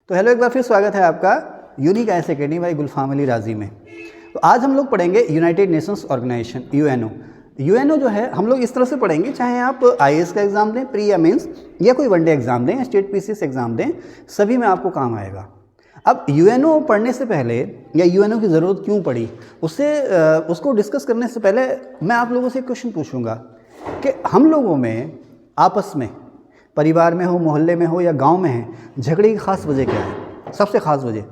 तो हेलो, एक बार फिर स्वागत है आपका unique IAS academy by Gulfam Ali Razi में। तो आज हम लोग पढ़ेंगे united nations organisation UNO. UNO जो है हम लोग इस तरह से पढ़ेंगे, चाहे आप आईएएस का एग्ज़ाम दें, प्री या मेंस, या कोई वनडे एग्ज़ाम दें, स्टेट पीसीएस एग्ज़ाम दें, सभी में आपको काम आएगा। अब यूएनओ पढ़ने से पहले या यूएनओ की ज़रूरत क्यों पड़ी, उसको डिस्कस करने से पहले मैं आप लोगों से एक क्वेश्चन पूछूंगा कि हम लोगों में आपस में, परिवार में हो, मोहल्ले में हो या गांव में है, झगड़े की खास वजह क्या है? सबसे खास वजह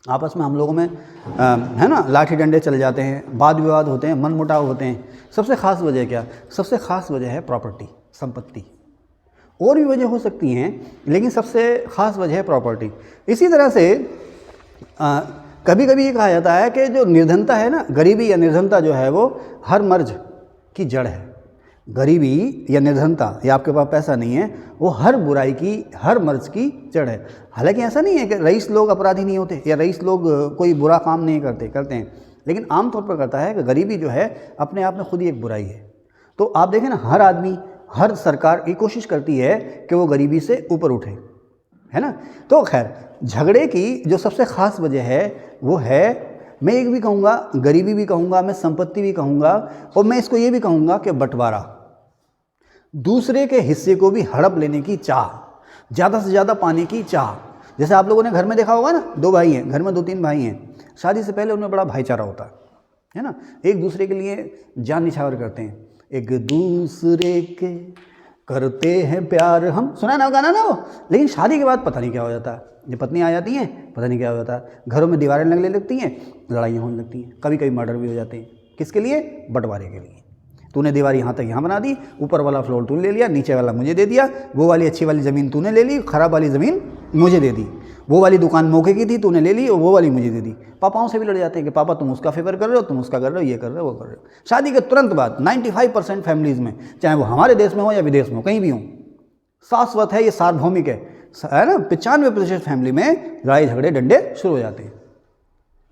आपस में हम लोगों में है ना, लाठी डंडे चल जाते हैं, वाद विवाद होते हैं, मनमुटाव होते हैं। सबसे खास वजह क्या? सबसे खास वजह है प्रॉपर्टी, संपत्ति। और भी वजह हो सकती हैं, लेकिन सबसे खास वजह है प्रॉपर्टी। इसी तरह से कभी कभी ये कहा जाता है कि जो निर्धनता है ना, गरीबी या निर्धनता जो है वो हर मर्ज की जड़ है। गरीबी या निर्धनता या आपके पास पैसा नहीं है, वो हर बुराई की, हर मर्ज की जड़ है। हालांकि ऐसा नहीं है कि रईस लोग अपराधी नहीं होते या रईस लोग कोई बुरा काम नहीं करते हैं, लेकिन आमतौर पर करता है कि गरीबी जो है अपने आप में खुद ही एक बुराई है। तो आप देखें ना, हर आदमी, हर सरकार ये कोशिश करती है कि वो गरीबी से ऊपर उठे, है ना। तो खैर, झगड़े की जो सबसे ख़ास वजह है वो है, मैं एक भी कहूँगा, गरीबी भी कहूँगा, मैं संपत्ति भी कहूँगा, और मैं इसको ये भी कहूँगा कि बंटवारा, दूसरे के हिस्से को भी हड़प लेने की चाह, ज़्यादा से ज़्यादा पाने की चाह। जैसे आप लोगों ने घर में देखा होगा ना, दो भाई हैं, घर में दो तीन भाई हैं, शादी से पहले उनमें बड़ा भाईचारा होता है ना, एक दूसरे के लिए जान निछावर करते हैं, एक दूसरे के करते हैं प्यार। हम सुना ना गाना ना वो, लेकिन शादी के बाद पता नहीं क्या हो जाता है। जब पत्नी आ जाती हैं, पता नहीं क्या हो जाता है, घरों में दीवारें लगने लगती हैं, लड़ाइयाँ होने लगती हैं, कभी कभी मर्डर भी हो जाते हैं। किसके लिए? बंटवारे के लिए। तूने दीवार यहाँ तक यहाँ बना दी, ऊपर वाला फ्लोर तूने ले लिया, नीचे वाला मुझे दे दिया, वो वाली अच्छी वाली ज़मीन तूने ले ली, ख़राब वाली ज़मीन मुझे दे दी, वो वाली दुकान मौके की थी तूने ले ली और वो वाली मुझे दे दी। पापाओं से भी लड़ जाते हैं कि पापा तुम उसका फेवर कर रहे हो, तुम उसका कर रहे हो, ये कर रहे हो, वो कर रहे हो। शादी के तुरंत बाद 95% फैमिलीज़ में, चाहे वो हमारे देश में हो या विदेश में हो, कहीं भी हो, शाश्वत है, ये सार्वभौमिक है ना, 95% फैमिली में लड़ाई झगड़े डंडे शुरू हो जाते हैं।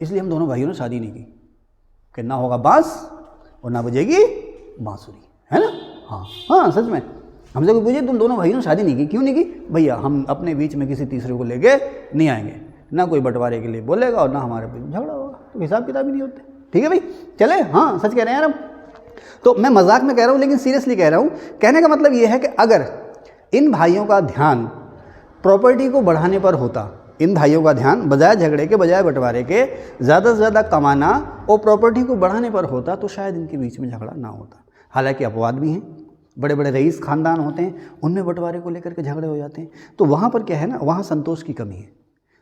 इसलिए हम दोनों भाइयों ने शादी नहीं की कि ना होगा बांस और ना बजेगी बांसुरी, है ना। हाँ, सच में हमसे कोई पूछे तुम दोनों भाइयों ने शादी नहीं की, क्यों नहीं की? भैया हम अपने बीच में किसी तीसरे को लेके नहीं आएंगे, ना कोई बंटवारे के लिए बोलेगा और ना हमारे बीच झगड़ा होगा, तो हिसाब किताब ही नहीं होते। ठीक है भाई, चले। हाँ, सच कह रहे हैं यार हम। तो मैं मजाक में कह रहा हूँ, लेकिन सीरियसली कह रहा हूँ। कहने का मतलब ये है कि अगर इन भाइयों का ध्यान प्रॉपर्टी को बढ़ाने पर होता, इन भाइयों का ध्यान बजाय झगड़े के, बजाय बंटवारे के, ज़्यादा से ज़्यादा कमाना और प्रॉपर्टी को बढ़ाने पर होता, तो शायद इनके बीच में झगड़ा ना होता। हालांकि अपवाद भी हैं, बड़े बड़े रईस खानदान होते हैं, उनमें बंटवारे को लेकर के झगड़े हो जाते हैं। तो वहाँ पर क्या है ना, वहाँ संतोष की कमी है।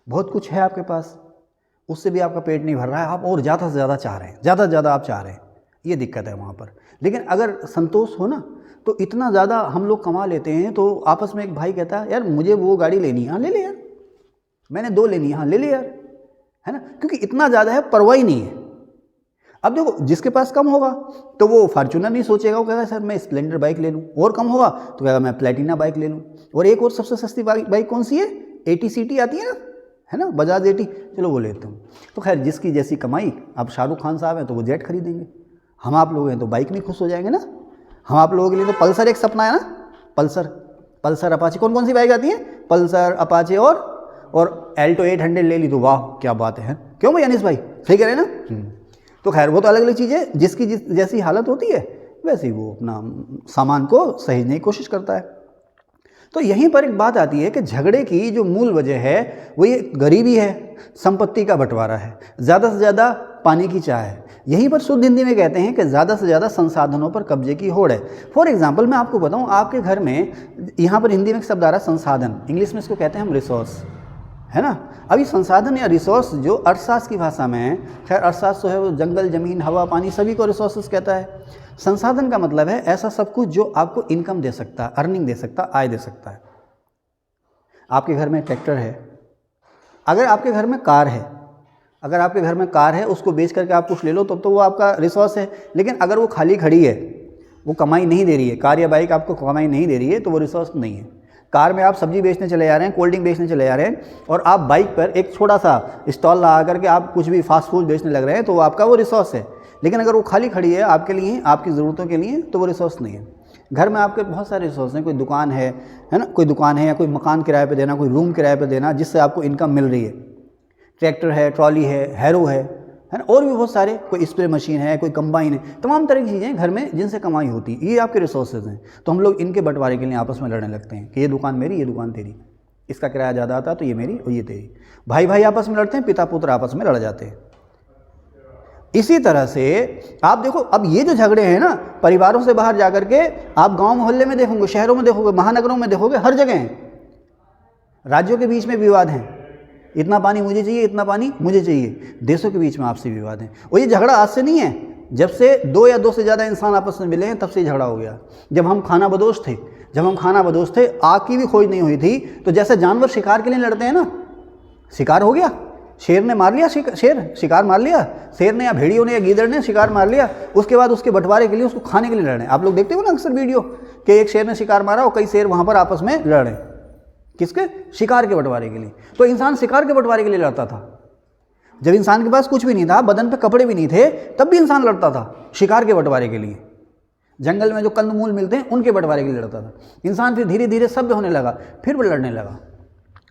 बहुत कुछ है आपके पास, उससे भी आपका पेट नहीं भर रहा है, आप और ज़्यादा से ज़्यादा चाह रहे हैं, ज़्यादा से ज़्यादा आप चाह रहे हैं, ये दिक्कत है वहाँ पर। लेकिन अगर संतोष हो ना, तो इतना ज़्यादा हम लोग कमा लेते हैं, तो आपस में एक भाई कहता है यार मुझे वो गाड़ी लेनी है, हाँ ले ले यार, मैंने 2 लेनी है, हाँ ले ले यार, है ना, क्योंकि इतना ज़्यादा है, परवाह ही नहीं है। अब देखो, जिसके पास कम होगा तो वो फॉर्च्यूनर नहीं सोचेगा, वो कहेगा सर मैं स्प्लेंडर बाइक ले लूँ, और कम होगा तो कहेगा मैं प्लेटिना बाइक ले लूँ। और एक और सबसे सस्ती बाइक कौन सी है? 80 आती है ना, बजाज 80, चलो वो लेता हूँ। तो खैर, जिसकी जैसी कमाई। अब शाहरुख खान साहब हैं तो वो जेट खरीदेंगे, हम आप लोग हैं तो बाइक में खुश हो जाएंगे ना। हम आप लोगों के लिए तो पल्सर एक सपना है ना, पल्सर अपाचे। कौन सी बाइक आती है? पल्सर, अपाचे और एल्टो 800 ले ली तो वाह क्या बात है। क्यों भाई अनिस भाई, सही कह रहे हैं ना। तो खैर, वो तो अलग अलग चीज़ है, जिसकी जैसी हालत होती है वैसे ही वो अपना सामान को सहेजने की कोशिश करता है। तो यहीं पर एक बात आती है कि झगड़े की जो मूल वजह है वो ये गरीबी है, संपत्ति का बंटवारा है, ज़्यादा से ज़्यादा पाने की चाह है। यहीं पर शुद्ध हिंदी में कहते हैं कि ज़्यादा से ज़्यादा संसाधनों पर कब्जे की होड़ है। फॉर एग्जाम्पल मैं आपको बताऊँ, आपके घर में, यहाँ पर हिंदी में एक शब्द आ रहा है संसाधन, इंग्लिश में इसको कहते हैं हम रिसोर्स, है ना। अभी संसाधन या रिसोर्स जो अर्थशास्त्र की भाषा में है, खैर अर्थशास्त्र जो है वो जंगल, ज़मीन, हवा, पानी सभी को रिसोर्सेस कहता है। संसाधन का मतलब है ऐसा सब कुछ जो आपको इनकम दे सकता है, अर्निंग दे सकता है, आय दे सकता है। आपके घर में ट्रैक्टर है, अगर आपके घर में कार है, उसको बेच करके आप कुछ ले लो तो वो आपका रिसोर्स है। लेकिन अगर वो खाली खड़ी है, वो कमाई नहीं दे रही है, कार या बाइक आपको कमाई नहीं दे रही है, तो वो रिसोर्स नहीं है। कार में आप सब्जी बेचने चले जा रहे हैं, कोल्ड ड्रिंक बेचने चले जा रहे हैं, और आप बाइक पर एक छोटा सा स्टॉल लगा करके आप कुछ भी फास्ट फूड बेचने लग रहे हैं, तो वो आपका वो रिसोर्स है। लेकिन अगर वो खाली खड़ी है आपके लिए, आपकी ज़रूरतों के लिए, तो वो रिसोर्स नहीं है। घर में आपके बहुत सारे रिसोर्स हैं, कोई दुकान है ना, कोई दुकान है या कोई मकान किराए पे देना, कोई रूम किराए पे देना जिससे आपको इनकम मिल रही है। ट्रैक्टर है, ट्रॉली है, हैरो है ना, और भी बहुत सारे, कोई स्प्रे मशीन है, कोई कंबाइन है, तमाम तरह की चीज़ें घर में जिनसे कमाई होती है, ये आपके रिसोर्सेज हैं। तो हम लोग इनके बंटवारे के लिए आपस में लड़ने लगते हैं कि ये दुकान मेरी, ये दुकान तेरी, इसका किराया ज़्यादा आता तो ये मेरी और ये तेरी। भाई भाई आपस में लड़ते हैं, पिता पुत्र आपस में लड़ जाते हैं। इसी तरह से आप देखो, अब ये जो झगड़े हैं ना, परिवारों से बाहर जाकर के आप गांव मोहल्ले में देखोगे, शहरों में देखोगे, महानगरों में देखोगे, हर जगह हैं। राज्यों के बीच में विवाद हैं, इतना पानी मुझे चाहिए, इतना पानी मुझे चाहिए। देशों के बीच में आपसी विवाद हैं। और ये झगड़ा आज से नहीं है, जब से 2 या 2 से ज़्यादा इंसान आपस में मिले हैं तब से झगड़ा हो गया। जब हम खानाबदोश थे, आग की भी खोज नहीं हुई थी, तो जैसे जानवर शिकार के लिए लड़ते हैं ना, शिकार हो गया, शेर ने मार लिया, शिकार मार लिया, शेर ने या भेड़ियों ने या गीदड़ ने शिकार मार लिया, उसके बाद उसके बंटवारे के लिए, उसको खाने के लिए लड़ रहे हैं। आप लोग देखते हो ना अक्सर वीडियो कि एक शेर ने शिकार मारा और कई शेर वहाँ पर आपस में लड़ रहे हैं, किसके? शिकार के बंटवारे के लिए। तो इंसान शिकार के बंटवारे के लिए लड़ता था। जब इंसान के पास कुछ भी नहीं था, बदन पे कपड़े भी नहीं थे, तब भी इंसान लड़ता था शिकार के बंटवारे के लिए। जंगल में जो कंदमूल मिलते हैं उनके बंटवारे के लिए लड़ता था इंसान। फिर धीरे धीरे सभ्य होने लगा, फिर वो लड़ने लगा।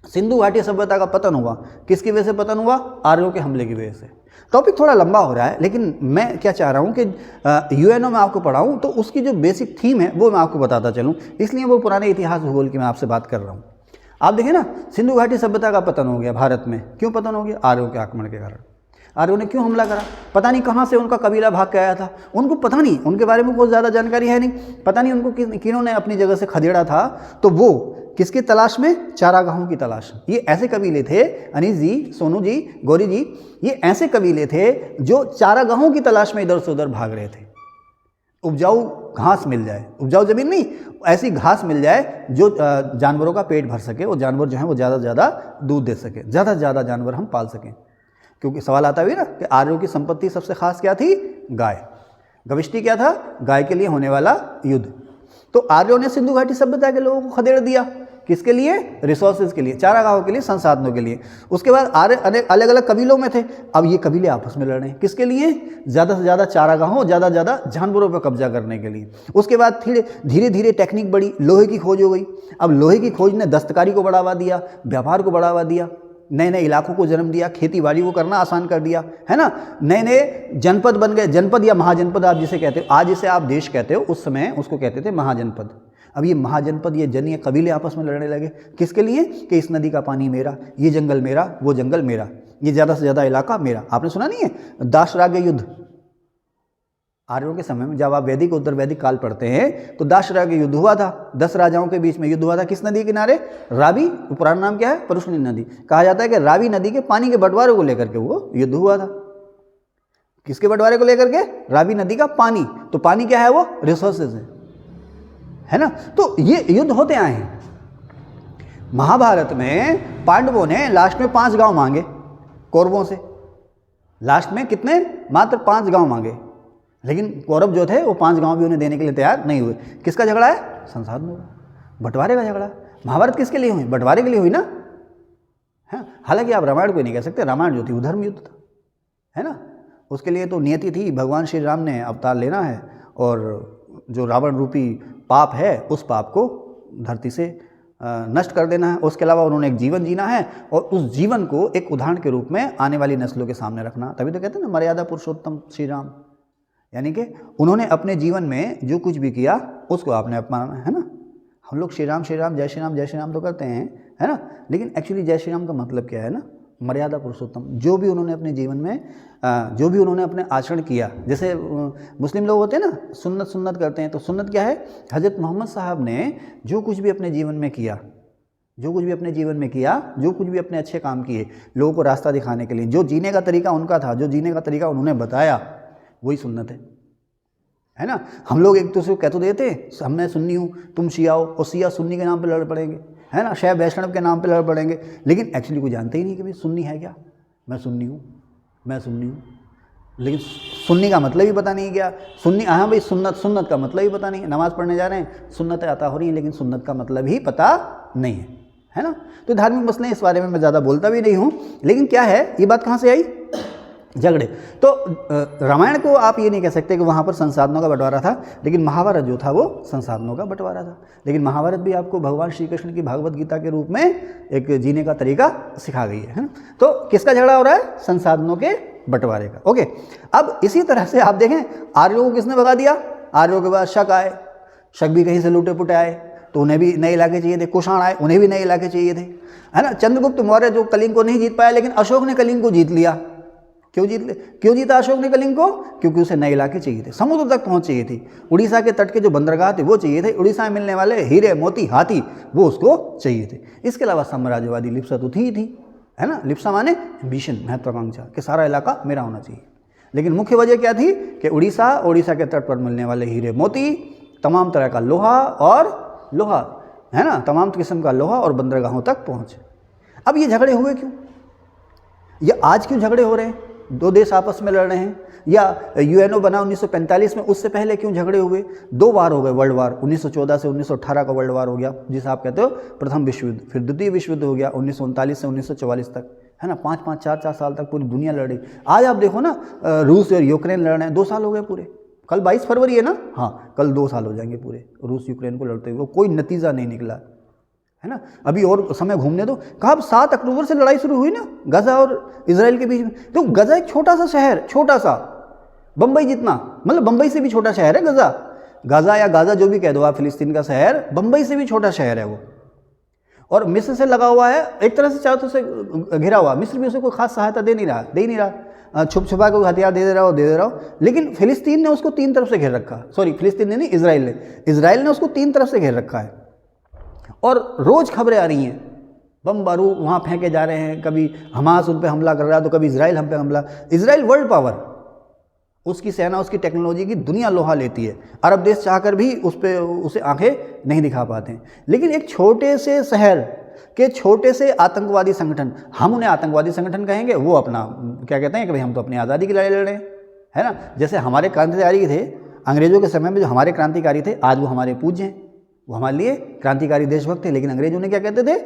सिंधु घाटी सभ्यता का पतन हुआ, किसकी वजह से पतन हुआ? आर्यों के हमले की वजह से। टॉपिक थोड़ा लंबा हो रहा है, लेकिन मैं क्या चाह रहा हूँ कि यूएनओ में आपको पढ़ाऊँ तो उसकी जो बेसिक थीम है वो मैं आपको बताता चलूँ, इसलिए वो पुराने इतिहास भूगोल की मैं आपसे बात कर रहा हूँ। आप देखिए ना, सिंधु घाटी सभ्यता का पतन हो गया भारत में। क्यों पतन हो गया? आर्यों के आक्रमण के कारण। आर्यों ने क्यों हमला करा? पता नहीं कहाँ से उनका कबीला भाग के आया था, उनको पता नहीं, उनके बारे में बहुत ज़्यादा जानकारी है नहीं, पता नहीं उनको किन्होंने अपनी जगह से खदेड़ा था। तो वो किसकी तलाश में? चारागाहों की तलाश। ये ऐसे कबीले थे, अनीस जी, सोनू जी, गौरी जी, ये ऐसे कबीले थे जो चारागाहों की तलाश में इधर से उधर भाग रहे थे। उपजाऊ घास मिल जाए, उपजाऊ ज़मीन नहीं, ऐसी घास मिल जाए जो जानवरों का पेट भर सके, और जानवर जो है वो ज़्यादा से ज़्यादा दूध दे सके, ज़्यादा से ज़्यादा जानवर हम पाल सकें। क्योंकि सवाल आता है ना कि आर्यों की संपत्ति सबसे खास क्या थी? गाय। गविष्टि क्या था? गाय के लिए होने वाला युद्ध। तो आर्यों ने सिंधु घाटी सभ्यता के लोगों को खदेड़ दिया। किसके लिए? रिसोर्सेज के लिए, चारागाहों के लिए, संसाधनों के लिए। उसके बाद आर्य अलग अलग कबीलों में थे। अब ये कबीले आपस में लड़ रहे हैं, किसके लिए? ज़्यादा से ज़्यादा चारागाहों, ज़्यादा से ज़्यादा जानवरों पर कब्जा करने के लिए। उसके बाद धीरे धीरे टेक्निक बढ़ी, लोहे की खोज हो गई। अब लोहे की खोज ने दस्तकारी को बढ़ावा दिया, व्यापार को बढ़ावा दिया, नए नए इलाकों को जन्म दिया, खेती बाड़ी को करना आसान कर दिया, है ना। नए नए जनपद बन गए, जनपद या महाजनपद आप जिसे कहते हो, आज जिसे आप देश कहते हो, उस समय उसको कहते थे महाजनपद। अब ये महाजनपद, ये जन, ये कबीले आपस में लड़ने लगे। किसके लिए? कि इस नदी का पानी मेरा, ये जंगल मेरा, वो जंगल मेरा, ये ज़्यादा से ज़्यादा इलाका मेरा। आपने सुना नहीं है दाशराग्य युद्ध? आर्यों के समय में जब आप वैदिक उत्तर वैदिक काल पढ़ते हैं तो दाशराग्य युद्ध हुआ था, 10 राजाओं के बीच में युद्ध हुआ था। किस नदी के किनारे? रावी, पुराना नाम क्या है? परुष्णी नदी। कहा जाता है कि रावी नदी के पानी के बंटवारे को लेकर के वो युद्ध हुआ था। किसके बंटवारे को लेकर के? रावी नदी का पानी। तो पानी क्या है? वो रिसोर्सेज है ना। तो ये युद्ध होते आए हैं। महाभारत में पांडवों ने लास्ट में 5 गांव मांगे कौरवों से। लास्ट में कितने? मात्र 5 गांव मांगे, लेकिन कौरव जो थे वो 5 गांव भी उन्हें देने के लिए तैयार नहीं हुए। किसका झगड़ा है? संसाधनों का, बंटवारे का झगड़ा। महाभारत किसके लिए हुई? बंटवारे के लिए हुई ना, है। हालांकि आप रामायण को नहीं कह सकते, रामायण जो थी वो धर्म युद्ध था, है ना। उसके लिए तो नियति थी, भगवान श्री राम ने अवतार लेना है और जो रावण रूपी पाप है उस पाप को धरती से नष्ट कर देना है। उसके अलावा उन्होंने एक जीवन जीना है और उस जीवन को एक उदाहरण के रूप में आने वाली नस्लों के सामने रखना। तभी तो कहते हैं ना, मर्यादा पुरुषोत्तम श्री राम। यानी कि उन्होंने अपने जीवन में जो कुछ भी किया उसको आपने अपनाना है ना। हम लोग श्री राम जय श्री राम तो करते हैं, है ना, लेकिन एक्चुअली जय श्री राम का मतलब क्या है ना? मर्यादा पुरुषोत्तम। जो भी उन्होंने अपने जीवन में जो भी उन्होंने अपने आचरण किया, जैसे मुस्लिम लोग होते हैं ना, सुन्नत करते हैं, तो सुन्नत क्या है? हज़रत मोहम्मद साहब ने जो कुछ भी अपने जीवन में किया, जो कुछ भी अपने अच्छे काम किए, लोगों को रास्ता दिखाने के लिए, जो जीने का तरीका उनका था, जो जीने का तरीका उन्होंने बताया, वही सुन्नत है ना। हम लोग एक दूसरे को कह तो देते, मैं सुन्नी हूँ, तुम शिया हो, और शिया सुन्नी के नाम पे लड़ पड़ेंगे, है ना, शैव वैष्णव के नाम पे लड़ पड़ेंगे, लेकिन एक्चुअली कोई जानते ही नहीं कि भाई सुन्नी है क्या। मैं सुन्नी हूँ, लेकिन सुन्नी का मतलब ही पता नहीं क्या। सुन्नी, हाँ भाई, सुन्नत का मतलब ही पता नहीं। नमाज़ पढ़ने जा रहे हैं, सुन्नतें अता हो रही हैं, लेकिन सुन्नत का मतलब ही पता नहीं है ना। तो धार्मिक मसले, इस बारे में मैं ज़्यादा बोलता भी नहीं हूँ, लेकिन क्या है, ये बात कहाँ से आई? झगड़े। तो रामायण को आप ये नहीं कह सकते कि वहाँ पर संसाधनों का बंटवारा था, लेकिन महाभारत जो था वो संसाधनों का बंटवारा था। लेकिन महाभारत भी आपको भगवान श्री कृष्ण की भागवत गीता के रूप में एक जीने का तरीका सिखा गई है ना। तो किसका झगड़ा हो रहा है? संसाधनों के बंटवारे का। ओके, अब इसी तरह से आप देखें आर्यों को किसने भगा दिया? आर्यों के बाद शक आए, शक भी कहीं से लूटे पुटे आए, तो उन्हें भी नए इलाके चाहिए थे। कुषाण आए, उन्हें भी नए इलाके चाहिए थे, है ना। चंद्रगुप्त मौर्य जो कलिंग को नहीं जीत पाया, लेकिन अशोक ने कलिंग को जीत लिया। क्यों जीता अशोक ने कलिंग को? क्योंकि उसे नए इलाके चाहिए थे, समुद्र तक पहुंच चाहिए थी। उड़ीसा के तट के जो बंदरगाह थे वो चाहिए थे, उड़ीसा में मिलने वाले हीरे मोती हाथी वो उसको चाहिए थे। इसके अलावा साम्राज्यवादी लिप्सा तो थी ही थी, है ना। लिप्सा माने एम्बिशन, महत्वाकांक्षा कि सारा इलाका मेरा होना चाहिए। लेकिन मुख्य वजह क्या थी कि उड़ीसा के तट पर मिलने वाले हीरे मोती, तमाम तरह का लोहा, है ना, तमाम किस्म का लोहा और बंदरगाहों तक पहुँचे। अब ये झगड़े हुए क्यों? ये आज क्यों झगड़े हो रहे हैं? दो देश आपस में लड़ रहे हैं, या यूएनओ बना 1945 में, उससे पहले क्यों झगड़े हुए? 2 बार हो गए वर्ल्ड वार। 1914 से 1918 का वर्ल्ड वार हो गया, जिसे आप कहते हो प्रथम विश्व युद्ध। फिर द्वितीय विश्व युद्ध हो गया 1939 से 1944 तक, है ना। 5-5, 4-4 साल तक पूरी दुनिया लड़ी। आज आप देखो ना, रूस और यूक्रेन लड़ रहे हैं, 2 साल हो गए पूरे। कल 22 फरवरी है ना, हाँ, कल 2 साल हो जाएंगे पूरे रूस यूक्रेन को लड़ते हुए, कोई नतीजा नहीं निकला, है ना। अभी और समय घूमने दो। कहा 7 अक्टूबर से लड़ाई शुरू हुई ना गाजा और इजराइल के बीच में। तो गाजा एक छोटा सा शहर, छोटा सा, बंबई जितना, मतलब बंबई से भी छोटा शहर है गाजा या गाजा जो भी कह दो आप, फिलिस्तीन का शहर, बंबई से भी छोटा शहर है वो। और मिस्र से लगा हुआ है, एक तरह से चारों तरफ से घिरा हुआ। मिस्र भी उसे कोई खास सहायता दे नहीं रहा, छुप छुपा के हथियार दे दे रहा हो। लेकिन फिलिस्तीन ने उसको 3 तरफ से घेर रखा। सॉरी, फिलिस्तीन ने नहीं, इजराइल ने उसको 3 तरफ से घेर रखा है। और रोज़ खबरें आ रही हैं, बम बारूद वहाँ फेंके जा रहे हैं, कभी हमास उन पर हमला कर रहा है तो कभी इजराइल हम पे हमला। इजराइल वर्ल्ड पावर, उसकी सेना, उसकी टेक्नोलॉजी की दुनिया लोहा लेती है। अरब देश चाहकर भी उसे आंखें नहीं दिखा पाते हैं। लेकिन एक छोटे से शहर के छोटे से आतंकवादी संगठन, हम उन्हें आतंकवादी संगठन कहेंगे, वो अपना क्या कहते हैं कि भाई हम तो अपनी आज़ादी की लड़ाई लड़ रहे हैं, है ना। जैसे हमारे क्रांतिकारी थे अंग्रेज़ों के समय में, जो हमारे क्रांतिकारी थे आज वो हमारे पूज्य हैं, वो हमारे लिए क्रांतिकारी देशभक्त थे। लेकिन अंग्रेजों ने क्या कहते थे?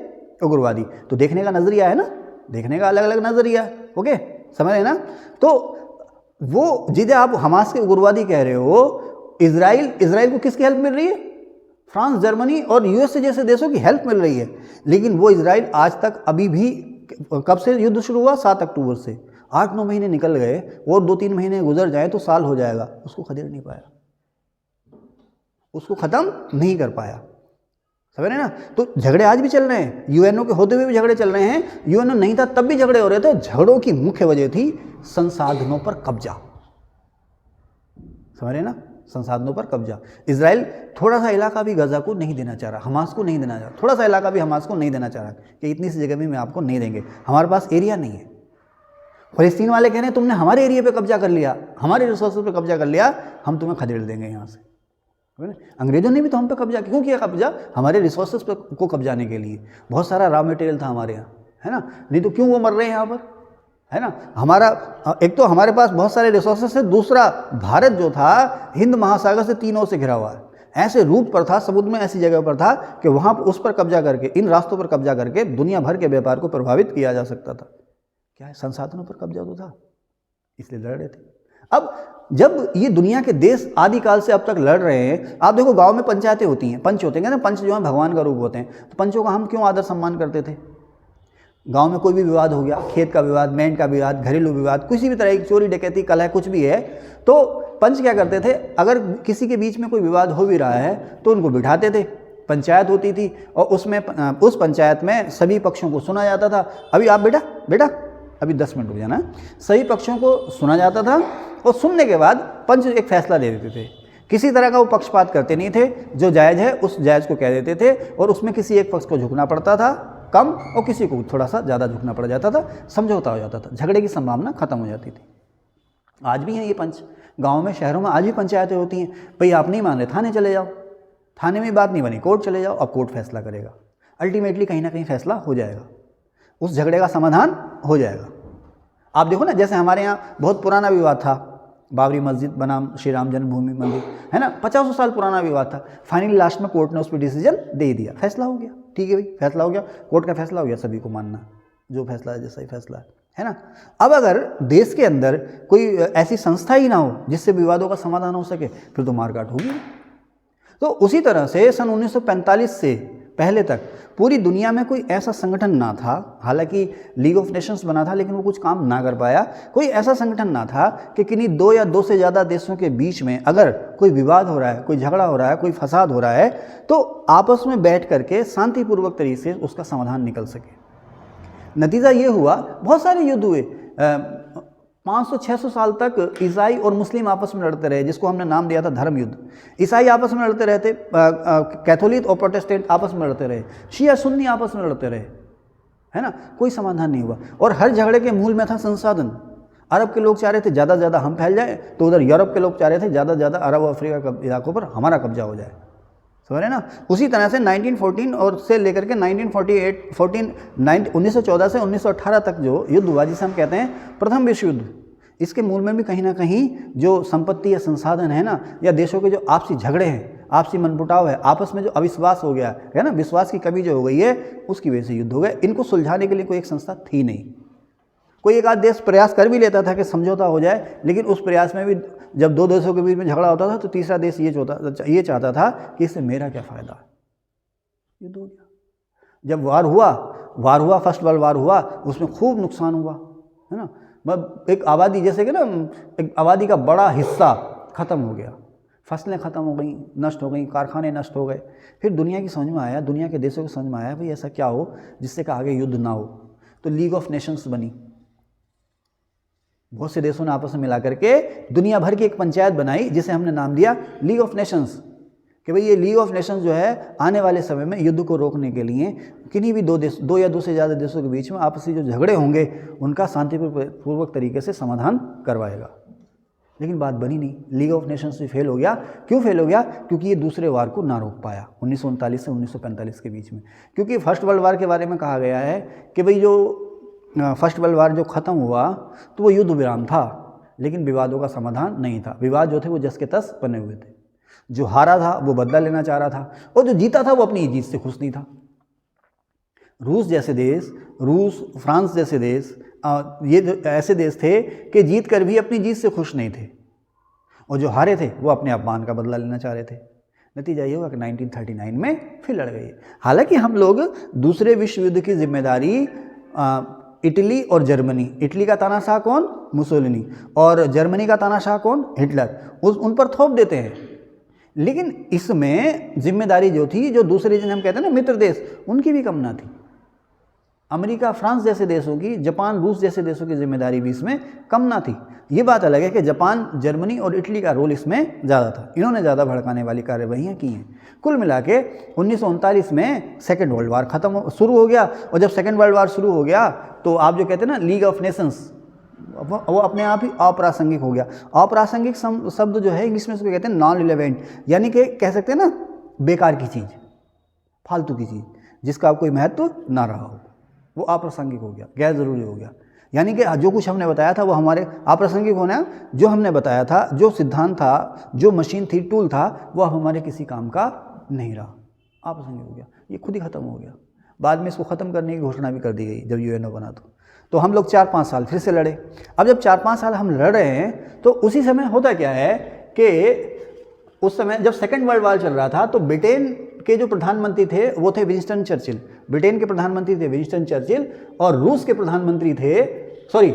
उग्रवादी। तो देखने का नजरिया है ना, देखने का अलग अलग नजरिया, ओके, समझ रहे ना। तो वो जिसे आप हमास के उग्रवादी कह रहे हो, इजराइल को किसकी हेल्प मिल रही है? फ्रांस, जर्मनी और यूएसए जैसे देशों की हेल्प मिल रही है। लेकिन वो इजराइल आज तक अभी भी, कब से युद्ध शुरू हुआ? 7 अक्टूबर से 8-9 महीने निकल गए, और 2-3 महीने गुजर जाए तो साल हो जाएगा, उसको खदेड़ नहीं पाया, उसको ख़त्म नहीं कर पाया, समझ रहे ना। तो झगड़े आज भी चल रहे हैं, यूएनओ के होते हुए भी झगड़े चल रहे हैं। यूएनओ नहीं था तब भी झगड़े हो रहे थे। झगड़ों की मुख्य वजह थी संसाधनों पर कब्जा, समझ रहे ना, संसाधनों पर कब्जा। इजराइल थोड़ा सा इलाका भी गजा को नहीं देना चाह रहा, हमास को नहीं देना चाह रहा, थोड़ा सा इलाका भी हमास को नहीं देना चाह रहा कि इतनी सी जगह भी मैं आपको नहीं देंगे, हमारे पास एरिया नहीं है। फलस्तीन वाले कह रहे हैं तुमने हमारे एरिया पे कब्जा कर लिया, हमारे रिसोर्सेज पे कब्जा कर लिया, हम तुम्हें खदेड़ देंगे यहाँ से। अंग्रेजों ने भी तो हम पे कब्जा क्यों किया? कब्जा हमारे रिसोर्सेज पे को कब्जाने के लिए। बहुत सारा रॉ मटेरियल था हमारे यहाँ, है ना, नहीं तो क्यों वो मर रहे हैं यहाँ पर, है ना। हमारा एक तो हमारे पास बहुत सारे रिसोर्सेज है, दूसरा भारत जो था हिंद महासागर से 3 ओर से घिरा हुआ है, ऐसे रूट पर था, समुद्र में ऐसी जगह पर था कि वहाँ उस पर कब्जा करके, इन रास्तों पर कब्जा करके दुनिया भर के व्यापार को प्रभावित किया जा सकता था। क्या है, संसाधनों पर कब्जा तो था, इसलिए लड़ रहे थे। अब जब ये दुनिया के देश आदिकाल से अब तक लड़ रहे हैं, आप देखो गांव में पंचायतें होती हैं, पंच होते हैं ना, पंच जो है भगवान का रूप होते हैं। तो पंचों का हम क्यों आदर सम्मान करते थे? गांव में कोई भी विवाद हो गया, खेत का विवाद, मैंड का विवाद, घरेलू विवाद, किसी भी तरह की चोरी डकैती कलह कुछ भी है, तो पंच क्या करते थे? अगर किसी के बीच में कोई विवाद हो भी रहा है तो उनको बिठाते थे, पंचायत होती थी, और उसमें उस पंचायत में सभी पक्षों को सुना जाता था। अभी आप बेटा अभी 10 मिनट रुक जाना। सभी पक्षों को सुना जाता था, और सुनने के बाद पंच एक फैसला दे देते थे। किसी तरह का वो पक्षपात करते नहीं थे, जो जायज़ है उस जायज़ को कह देते थे, और उसमें किसी एक पक्ष को झुकना पड़ता था कम, और किसी को थोड़ा सा ज़्यादा झुकना पड़ जाता था, समझौता हो जाता था, झगड़े की संभावना खत्म हो जाती थी। आज भी हैं ये पंच, गाँव में, शहरों में आज भी पंचायतें होती हैं। भाई आप नहीं मान रहे, थाने चले जाओ, थाने में बात नहीं बनी, कोर्ट चले जाओ, अब कोर्ट फैसला करेगा, अल्टीमेटली कहीं ना कहीं फैसला हो जाएगा, उस झगड़े का समाधान हो जाएगा। आप देखो ना, जैसे हमारे यहाँ बहुत पुराना विवाद था, बाबरी मस्जिद बनाम श्री राम जन्मभूमि मंदिर, है ना, 50 साल पुराना विवाद था। फाइनली लास्ट में कोर्ट ने उस पर डिसीजन दे दिया, फैसला हो गया, ठीक है भाई, फैसला हो गया, कोर्ट का फैसला हो गया, सभी को मानना, जो फैसला है जैसा ही फैसला है ना। अब अगर देश के अंदर कोई ऐसी संस्था ही ना हो जिससे विवादों का समाधान हो सके, फिर तो मारकाट होगी। तो उसी तरह से सन 1945 से पहले तक पूरी दुनिया में कोई ऐसा संगठन ना था, हालांकि लीग ऑफ नेशंस बना था लेकिन वो कुछ काम ना कर पाया, कोई ऐसा संगठन ना था कि किन्हीं 2 या 2 से ज़्यादा देशों के बीच में अगर कोई विवाद हो रहा है, कोई झगड़ा हो रहा है, कोई फसाद हो रहा है, तो आपस में बैठ करके शांतिपूर्वक तरीके से उसका समाधान निकल सके। नतीजा ये हुआ, बहुत सारे युद्ध हुए, 500-600 साल तक ईसाई और मुस्लिम आपस में लड़ते रहे, जिसको हमने नाम दिया था धर्म युद्ध। ईसाई आपस में लड़ते रहते, कैथोलिक और प्रोटेस्टेंट आपस में लड़ते रहे, शिया सुन्नी आपस में लड़ते रहे, है ना, कोई समाधान नहीं हुआ। और हर झगड़े के मूल में था संसाधन। अरब के लोग चाह रहे थे ज़्यादा से ज़्यादा हम फैल जाए, तो उधर यूरोप के लोग चाह रहे थे ज़्यादा से ज़्यादा अरब और अफ्रीका के इलाकों पर हमारा कब्जा हो जाए, समझ रहे ना। उसी तरह से 1914 और से लेकर के 1914 से 1918 तक जो युद्ध हुआ, जिसे हम कहते हैं प्रथम विश्व युद्ध, इसके मूल में भी कहीं ना कहीं जो संपत्ति या संसाधन है ना, या देशों के जो आपसी झगड़े हैं, आपसी मनमुटाव है, आपस में जो अविश्वास हो गया है ना, विश्वास की कमी जो हो गई है, उसकी वजह से युद्ध हो गए। इनको सुलझाने के लिए कोई एक संस्था थी नहीं। कोई एक आध देश प्रयास कर भी लेता था कि समझौता हो जाए, लेकिन उस प्रयास में भी जब 2 देशों के बीच में झगड़ा होता था तो तीसरा देश ये चाहता था कि इससे मेरा क्या फ़ायदा, युद्ध हो गया। जब वार हुआ, फर्स्ट वर्ल्ड वार हुआ, उसमें खूब नुकसान हुआ, है ना। एक आबादी, जैसे कि ना, एक आबादी का बड़ा हिस्सा ख़त्म हो गया, फसलें ख़त्म हो गई, नष्ट हो गई, कारखाने नष्ट हो गए। फिर दुनिया की समझ में आया, दुनिया के देशों को समझ में आया भाई ऐसा क्या हो जिससे कि आगे युद्ध ना हो। तो लीग ऑफ नेशंस बनी। बहुत से देशों ने आपस में मिला करके दुनिया भर की एक पंचायत बनाई, जिसे हमने नाम दिया लीग ऑफ नेशंस, कि भाई ये लीग ऑफ नेशंस जो है आने वाले समय में युद्ध को रोकने के लिए किन्हीं भी 2 या 2 से ज़्यादा देशों के बीच में आपसी जो झगड़े होंगे उनका शांतिपूर्वक तरीके से समाधान करवाएगा। लेकिन बात बनी नहीं, लीग ऑफ नेशंस भी फेल हो गया। क्यों फेल हो गया? क्योंकि ये दूसरे वार को ना रोक पाया 1939 से 1945 के बीच में। क्योंकि फर्स्ट वर्ल्ड वार के बारे में कहा गया है कि भाई जो फर्स्ट वर्ल्ड वार जो ख़त्म हुआ तो वो युद्ध विराम था, लेकिन विवादों का समाधान नहीं था। विवाद जो थे वो जस के तस बने हुए थे। जो हारा था वो बदला लेना चाह रहा था, और जो जीता था वो अपनी जीत से खुश नहीं था। रूस जैसे देश, फ्रांस जैसे देश, ये ऐसे देश थे कि जीत कर भी अपनी जीत से खुश नहीं थे, और जो हारे थे वो अपने अपमान का बदला लेना चाह रहे थे। नतीजा ये हुआ कि 1939 में फिर लड़ गए। हालांकि हम लोग दूसरे विश्व युद्ध की जिम्मेदारी इटली और जर्मनी, इटली का तानाशाह कौन? मुसोलिनी, और जर्मनी का तानाशाह कौन? हिटलर, उन पर थोप देते हैं। लेकिन इसमें जिम्मेदारी जो थी, जो दूसरे जिन्हें हम कहते हैं ना मित्र देश, उनकी भी कम ना थी। अमेरिका, फ्रांस जैसे देशों की, जापान, रूस जैसे देशों की जिम्मेदारी भी इसमें कम ना थी। ये बात अलग है कि जापान, जर्मनी और इटली का रोल इसमें ज़्यादा था। इन्होंने ज़्यादा भड़काने वाली कार्यवाहियाँ की हैं। कुल मिला के 1939 में सेकेंड वर्ल्ड वार शुरू हो गया, और जब सेकेंड वर्ल्ड वार शुरू हो गया तो आप जो कहते हैं ना लीग ऑफ नेशंस, वो अपने आप ही अप्रासंगिक हो गया। अप्रासंगिक शब्द जो है इंग्लिश में उसको कहते हैं नॉन रिलेवेंट, यानी कि कह सकते हैं ना बेकार की चीज़, फालतू की चीज़, जिसका कोई महत्व ना रहा हो, वो अप्रासंगिक हो गया, गैर ज़रूरी हो गया। यानी कि जो कुछ हमने बताया था वो हमारे अप्रासंगिक होना, जो हमने बताया था, जो सिद्धांत था, जो मशीन थी, टूल था, वो हमारे किसी काम का नहीं रहा, अप्रासंगिक हो गया, ये खुद ही ख़त्म हो गया। बाद में इसको ख़त्म करने की घोषणा भी कर दी गई जब यूएनओ बना। तो हम लोग 4-5 साल फिर से लड़े। अब जब 4-5 साल हम लड़ रहे हैं तो उसी समय होता क्या है कि उस समय जब सेकेंड वर्ल्ड वार चल रहा था तो ब्रिटेन के जो प्रधानमंत्री थे वो थे विंस्टन चर्चिल। ब्रिटेन के प्रधानमंत्री थे विंस्टन चर्चिल, और रूस के प्रधानमंत्री थे,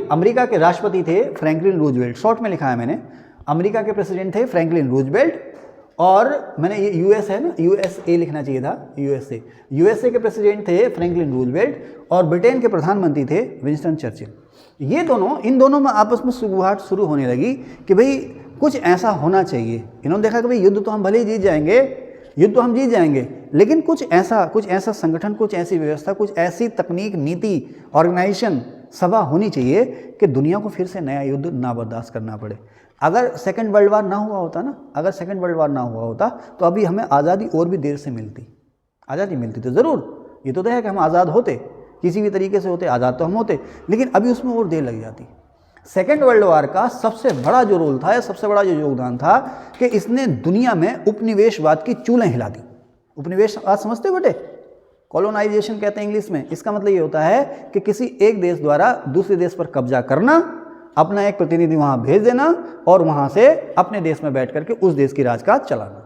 अमेरिका के राष्ट्रपति थे फ्रैंकलिन रूजवेल्ट। शॉर्ट में लिखा है मैंने, अमेरिका के प्रेसिडेंट थे फ्रैंकलिन रूजवेल्ट, और मैंने ये यूएस है ना, यूएसए लिखना चाहिए था, यूएसए के प्रेसिडेंट थे फ्रैंकलिन रूजवेल्ट, और ब्रिटेन के प्रधानमंत्री थे विंस्टन चर्चिल। ये दोनों, इन दोनों में आपस में सुगबुगाहट शुरू होने लगी कि भाई कुछ ऐसा होना चाहिए। इन्होंने देखा कि भाई युद्ध तो हम भले ही जीत जाएंगे, युद्ध तो हम जीत जाएंगे, लेकिन कुछ ऐसा संगठन, कुछ ऐसी व्यवस्था, कुछ ऐसी तकनीक, नीति, ऑर्गेनाइजेशन, सभा होनी चाहिए कि दुनिया को फिर से नया युद्ध ना बर्दाश्त करना पड़े। अगर सेकेंड वर्ल्ड वार ना हुआ होता तो अभी हमें आज़ादी और भी देर से मिलती। आज़ादी मिलती तो ज़रूर, ये तो है कि हम आज़ाद होते, किसी भी तरीके से होते, आज़ाद तो हम होते, लेकिन अभी उसमें और देर लग जाती। सेकेंड वर्ल्ड वार का सबसे बड़ा जो रोल था, या सबसे बड़ा जो योगदान था, कि इसने दुनिया में उपनिवेशवाद की चूलें हिला दी। उपनिवेशवाद समझते हो बेटे? कॉलोनाइजेशन कहते हैं इंग्लिश में। इसका मतलब ये होता है कि किसी एक देश द्वारा दूसरे देश पर कब्जा करना, अपना एक प्रतिनिधि वहाँ भेज देना और वहाँ से अपने देश में बैठ करके उस देश की राजकाज चलाना,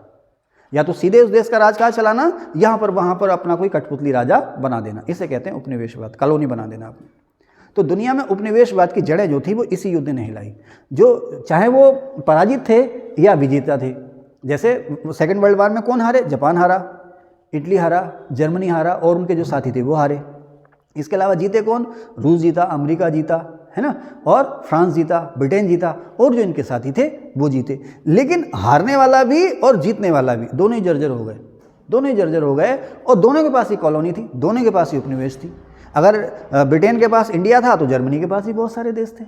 या तो सीधे उस देश का राजकाज चलाना, यहाँ पर वहाँ पर अपना कोई कठपुतली राजा बना देना। इसे कहते हैं उपनिवेशवाद, कॉलोनी बना देना आपने। तो दुनिया में उपनिवेशवाद की जड़ें जो थी वो इसी युद्ध ने हिलाई, जो चाहे वो पराजित थे या विजेता थे। जैसे सेकेंड वर्ल्ड वॉर में कौन हारे? जापान हारा, इटली हारा, जर्मनी हारा और उनके जो साथी थे वो हारे। इसके अलावा जीते कौन? रूस जीता, अमेरिका जीता, है ना, और फ्रांस जीता, ब्रिटेन जीता, और जो इनके साथी थे वो जीते। लेकिन हारने वाला भी और जीतने वाला भी दोनों ही जर्जर हो गए, दोनों ही जर्जर हो गए, और दोनों के पास ही कॉलोनी थी, दोनों के पास ही उपनिवेश थी। अगर ब्रिटेन के पास इंडिया था तो जर्मनी के पास भी बहुत सारे देश थे,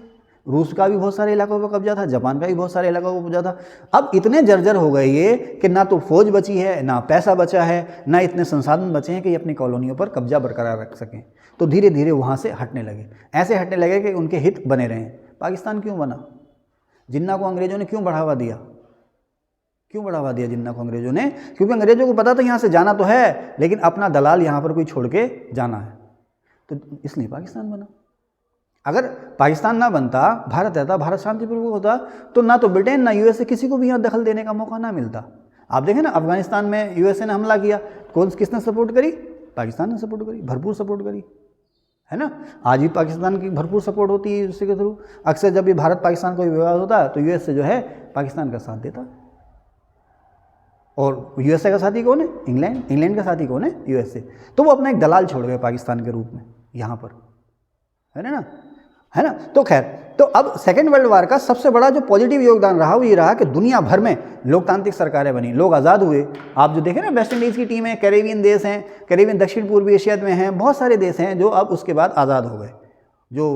रूस का भी बहुत सारे इलाकों पर कब्जा था, जापान का भी बहुत सारे इलाकों पर कब्जा था। अब इतने जर्जर हो गए ये कि ना तो फौज बची है, ना पैसा बचा है, ना इतने संसाधन बचे हैं कि ये अपनी कॉलोनियों पर कब्जा बरकरार रख सकें। तो धीरे धीरे वहाँ से हटने लगे, ऐसे हटने लगे कि उनके हित बने रहें। पाकिस्तान क्यों बना? जिन्ना को अंग्रेजों ने क्यों बढ़ावा दिया? क्यों बढ़ावा दिया जिन्ना को अंग्रेजों ने? क्योंकि अंग्रेजों को पता था यहाँ से जाना तो है, लेकिन अपना दलाल यहाँ पर कोई छोड़ के जाना है, तो इसलिए पाकिस्तान बना। अगर पाकिस्तान ना बनता, भारत रहता, भारत शांतिपूर्वक होता, तो ना तो ब्रिटेन ना यूएसए किसी को भी यहाँ दखल देने का मौका ना मिलता। आप देखें ना, अफगानिस्तान में यूएसए ने हमला किया, किसने सपोर्ट करी? पाकिस्तान ने सपोर्ट करी, भरपूर सपोर्ट करी, है ना। आज भी पाकिस्तान की भरपूर सपोर्ट होती है यूएसए के थ्रू। अक्सर जब भी भारत पाकिस्तान का विवाद होता है तो यूएसए जो है पाकिस्तान का साथ देता है। और यूएसए का साथी कौन है? इंग्लैंड। इंग्लैंड का साथी कौन है? यूएसए। तो वो अपना एक दलाल छोड़ गए पाकिस्तान के रूप में यहाँ पर, है ना, है ना। तो खैर, तो अब सेकेंड वर्ल्ड वार का सबसे बड़ा जो पॉजिटिव योगदान रहा वो ये रहा कि दुनिया भर में लोकतांत्रिक सरकारें बनी, लोग आज़ाद हुए। आप जो देखें ना, वेस्ट इंडीज़ की टीम है, कैरेबियन देश हैं, कैरेबियन दक्षिण पूर्वी एशिया में हैं, बहुत सारे देश हैं जो अब उसके बाद आज़ाद हो गए। जो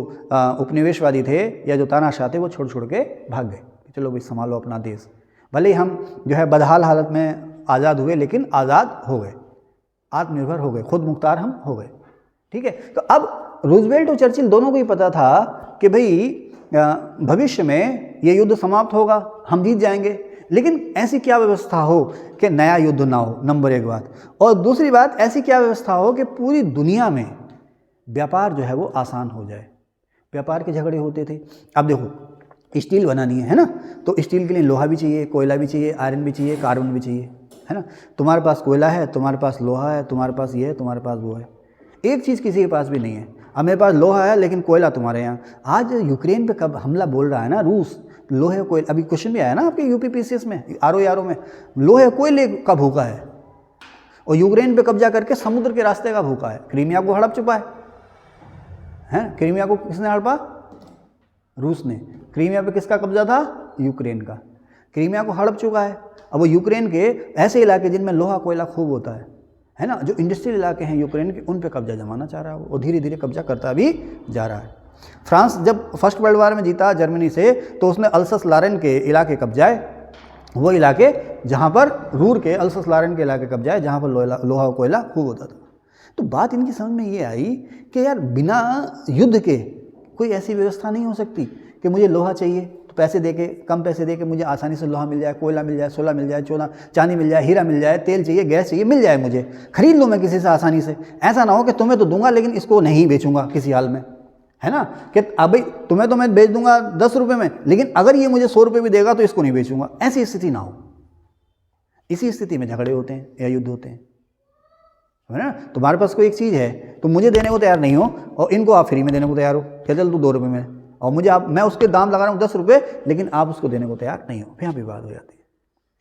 उपनिवेशवादी थे या जो तानाशाह थे वो छोड़ छोड़ के भाग गए, चलो भाई संभालो अपना देश। भले ही हम जो है बदहाल हालत में आज़ाद हुए, लेकिन आज़ाद हो गए, आत्मनिर्भर हो गए, खुद मुख्तार हम हो गए, ठीक है। तो अब रूजवेल्ट और चर्चिल दोनों को ही पता था कि भाई भविष्य में ये युद्ध समाप्त होगा, हम जीत जाएंगे, लेकिन ऐसी क्या व्यवस्था हो कि नया युद्ध ना हो, नंबर एक बात। और दूसरी बात, ऐसी क्या व्यवस्था हो कि पूरी दुनिया में व्यापार जो है वो आसान हो जाए। व्यापार के झगड़े होते थे। अब देखो, स्टील बनानी है ना, तो स्टील के लिए लोहा भी चाहिए, कोयला भी चाहिए, आयरन भी चाहिए, कार्बन भी चाहिए, है ना। तुम्हारे पास कोयला है, तुम्हारे पास लोहा है, तुम्हारे पास ये है, तुम्हारे पास वो है। एक चीज़ किसी के पास भी नहीं है। अब मेरे पास लोहा है लेकिन कोयला तुम्हारे यहाँ। आज यूक्रेन पे कब हमला बोल रहा है ना रूस, लोहे कोयले, अभी क्वेश्चन भी आया ना आपके यूपीपीसीएस में, आरओ में, लोहे कोयले का भूखा है और यूक्रेन पे कब्जा करके समुद्र के रास्ते का भूखा है। क्रीमिया को हड़प चुका है। क्रीमिया को किसने हड़पा? रूस ने। क्रीमिया पे किसका कब्जा था? यूक्रेन का। क्रीमिया को हड़प चुका है। अब वो यूक्रेन के ऐसे इलाके जिनमें लोहा कोयला खूब होता है ना, जो इंडस्ट्रियल इलाके हैं यूक्रेन के, उन पे कब्जा जमाना चाह रहा है वो, धीरे धीरे कब्जा करता भी जा रहा है। फ्रांस जब फर्स्ट वर्ल्ड वार में जीता जर्मनी से, तो उसने अल्सस लारेन के इलाके कब्जाए, वो इलाके जहाँ पर रूर के अल्सस लारेन के इलाके कब्जाए जहाँ पर लोहा कोयला खूब होता था। तो बात इनकी समझ में ये आई कि यार बिना युद्ध के कोई ऐसी व्यवस्था नहीं हो सकती कि मुझे लोहा चाहिए तो पैसे दे के, कम पैसे दे के मुझे आसानी से लोहा मिल जाए, कोयला मिल जाए, सोना मिल जाए, चांदी मिल जाए, हीरा मिल जाए, तेल चाहिए, गैस चाहिए, मिल जाए, मुझे खरीद लूँ मैं किसी से आसानी से। ऐसा ना हो कि तुम्हें तो दूंगा लेकिन इसको नहीं बेचूंगा किसी हाल में, है ना, कि अब भाई तुम्हें तो मैं बेच दूंगा 10 रुपये में, लेकिन अगर ये मुझे 100 रुपये भी देगा तो इसको नहीं बेचूंगा। ऐसी स्थिति ना हो। इसी स्थिति में झगड़े होते हैं या युद्ध होते हैं, है ना। तुम्हारे पास कोई एक चीज़ है, तुम मुझे देने को तैयार नहीं हो और इनको आप फ्री में देने को तैयार हो, क्या चल तू 2 रुपये में, और मुझे मैं उसके दाम लगा रहा हूँ 10 रुपये, लेकिन आप उसको देने को तैयार नहीं हो, यहाँ विवाद हो जाती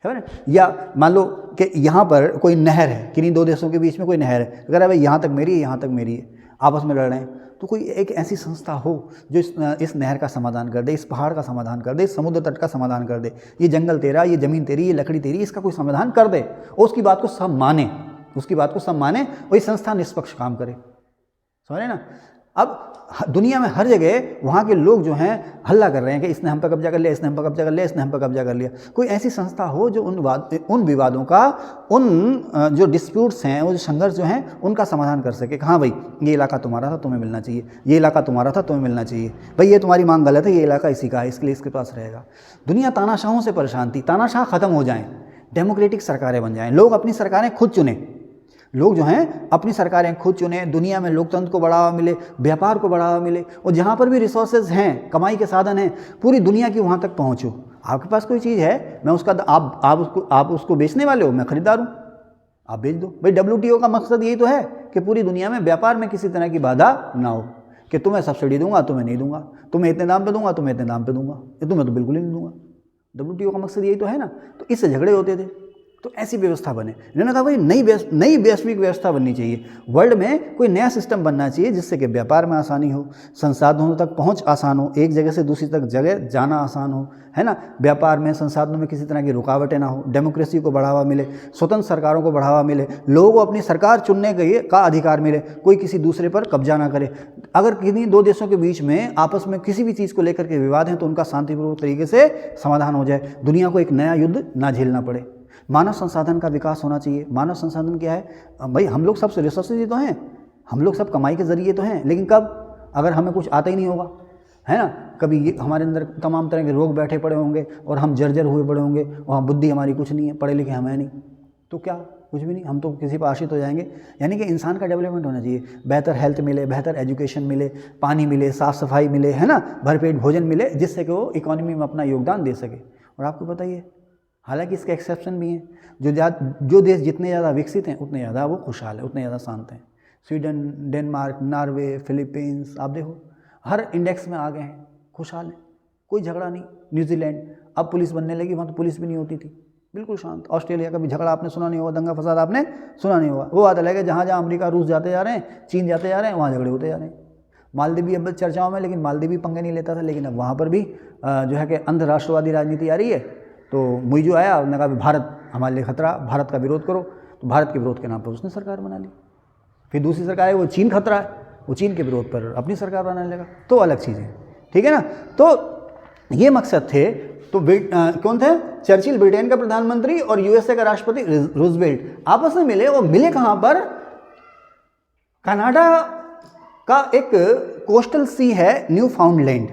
है ना। या मान लो कि यहाँ पर कोई नहर है, किन्हीं दो देशों के बीच में कोई नहर है, अगर भाई यहाँ तक मेरी है, यहाँ तक मेरी है, आपस में लड़ रहे हैं, तो कोई एक ऐसी संस्था हो जो इस नहर का समाधान कर दे, इस पहाड़ का समाधान कर दे, इस समुद्र तट का समाधान कर दे, ये जंगल तेरा, ये ज़मीन तेरी, ये लकड़ी तेरी, इसका कोई समाधान कर दे और उसकी बात को सब माने, उसकी बात को सब माने और ये संस्था निष्पक्ष काम करे, समझे ना। अब दुनिया में हर जगह वहाँ के लोग जो हैं हल्ला कर रहे हैं कि इसने हम पर कब्जा कर लिया, इसने हम पर कब्जा कर लिया, इसने हम पर कब्जा कर लिया। कोई ऐसी संस्था हो जो उन विवादों का, उन जो डिस्प्यूट्स हैं, वो जो संघर्ष जो हैं, उनका समाधान कर सके। हाँ भाई, ये इलाका तुम्हारा था, तुम्हें मिलना चाहिए, ये इलाका तुम्हारा था, तुम्हें मिलना चाहिए, भाई ये तुम्हारी मांग गलत है, ये इलाका इसी का है, इसके लिए इसके पास रहेगा। दुनिया तानाशाहों से परेशान थी, तानाशाह खत्म हो जाएं, डेमोक्रेटिक सरकारें बन जाएं, लोग अपनी सरकारें खुद चुनें। लोग जो हैं अपनी सरकारें खुद चुने, दुनिया में लोकतंत्र को बढ़ावा मिले, व्यापार को बढ़ावा मिले, और जहाँ पर भी रिसोर्सेज हैं, कमाई के साधन हैं, पूरी दुनिया की वहाँ तक पहुँचो। आपके पास कोई चीज़ है, मैं उसका आप उसको बेचने वाले हो, मैं खरीदार हूँ, आप बेच दो। भाई WTO का मकसद यही तो है कि पूरी दुनिया में व्यापार में किसी तरह की बाधा ना हो, कि तुम्हें सब्सिडी दूंगा, तुम्हें नहीं दूंगा, तुम्हें इतने दाम पे दूंगा, तुम्हें इतने दाम पे दूंगा, ये तुम्हें तो बिल्कुल ही नहीं दूंगा। WTO का मकसद यही तो है ना। तो इससे झगड़े होते थे, तो ऐसी व्यवस्था बने। इन्होंने कहा भाई नई वैश्विक व्यवस्था बननी चाहिए, वर्ल्ड में कोई नया सिस्टम बनना चाहिए जिससे कि व्यापार में आसानी हो, संसाधनों तक पहुंच आसान हो, एक जगह से दूसरी तक जगह जाना आसान हो, है ना, व्यापार में संसाधनों में किसी तरह की रुकावटें ना हो, डेमोक्रेसी को बढ़ावा मिले, स्वतंत्र सरकारों को बढ़ावा मिले, लोगों को अपनी सरकार चुनने का अधिकार मिले, कोई किसी दूसरे पर कब्जा ना करे। अगर किन्हीं दो देशों के बीच में आपस में किसी भी चीज़ को लेकर के विवाद हैं तो उनका शांतिपूर्वक तरीके से समाधान हो जाए, दुनिया को एक नया युद्ध ना झेलना पड़े। मानव संसाधन का विकास होना चाहिए। मानव संसाधन क्या है भाई, हम लोग सब रिसोर्सेज ही तो हैं, हम लोग सब कमाई के जरिए तो हैं, लेकिन कब, अगर हमें कुछ आता ही नहीं होगा, है ना, कभी ये हमारे अंदर तमाम तरह के रोग बैठे पड़े होंगे और हम जर्जर हुए पड़े होंगे और बुद्धि हमारी कुछ नहीं है, पढ़े लिखे हम है नहीं, तो क्या, कुछ भी नहीं, हम तो किसी पर आश्रित हो जाएंगे। यानी कि इंसान का डेवलपमेंट होना चाहिए, बेहतर हेल्थ मिले, बेहतर एजुकेशन मिले, पानी मिले, साफ़ सफाई मिले, है ना, भरपेट भोजन मिले, जिससे कि वो इकोनॉमी में अपना योगदान दे सके। और आपको बताइए, हालांकि इसके एक्सेप्शन भी हैं, जो देश जितने ज़्यादा विकसित हैं उतने ज़्यादा वो खुशहाल है, उतने ज़्यादा शांत हैं। स्वीडन, डेनमार्क, नॉर्वे, फिलीपींस, आप देखो हर इंडेक्स में आ गए हैं, खुशहाल हैं, कोई झगड़ा नहीं। न्यूजीलैंड अब पुलिस बनने लगी, वहाँ तो पुलिस भी नहीं होती थी, बिल्कुल शांत। ऑस्ट्रेलिया का भी झगड़ा आपने सुना नहीं होगा, दंगा फसाद आपने सुना नहीं होगा। वो आता लगे जहाँ जहाँ अमेरिका रूस जाते जा रहे हैं, चीन जाते जा रहे हैं, वहाँ झगड़े होते जा रहे हैं। मालदीव भी अब चर्चाओं में, लेकिन मालदीव भी पंगे नहीं लेता था, लेकिन अब वहाँ पर भी जो है कि अंधराष्ट्रवादी राजनीति आ रही है। तो मुइजो आया, उन्होंने कहा भारत हमारे लिए खतरा, भारत का विरोध करो, तो भारत के विरोध के नाम पर उसने सरकार बना ली। फिर दूसरी सरकार है, वो चीन खतरा है, वो चीन के विरोध पर अपनी सरकार बनाने लगा, तो अलग चीज़ है, ठीक है ना। तो ये मकसद थे। तो कौन थे? चर्चिल ब्रिटेन का प्रधानमंत्री और USA का राष्ट्रपति रूजवेल्ट आपस में मिले, और मिले कहाँ पर? कनाडा का एक कोस्टल सी है न्यू फाउंडलैंड,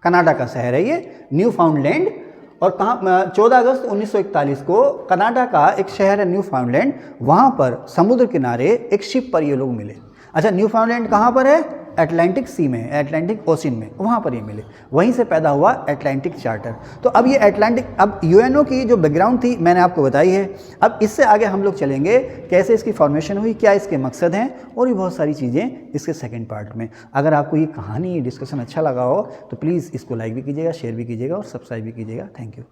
कनाडा का शहर है ये न्यू फाउंडलैंड। और कहाँ? 14 अगस्त 1941 को कनाडा का एक शहर है न्यू फाउंडलैंड, वहाँ पर समुद्र किनारे एक शिप पर ये लोग मिले। अच्छा, न्यू फाउंडलैंड कहाँ पर है? अटलांटिक सी में, अटलांटिक ओशन में, वहाँ पर ये मिले, वहीं से पैदा हुआ अटलांटिक चार्टर। तो अब ये अटलांटिक, अब UNO की जो बैकग्राउंड थी मैंने आपको बताई है। अब इससे आगे हम लोग चलेंगे कैसे इसकी फॉर्मेशन हुई, क्या इसके मकसद हैं, और भी बहुत सारी चीज़ें इसके सेकंड पार्ट में। अगर आपको ये कहानी, डिस्कशन अच्छा लगा हो तो प्लीज़ इसको लाइक भी कीजिएगा, शेयर भी कीजिएगा और सब्सक्राइब भी कीजिएगा। Thank you.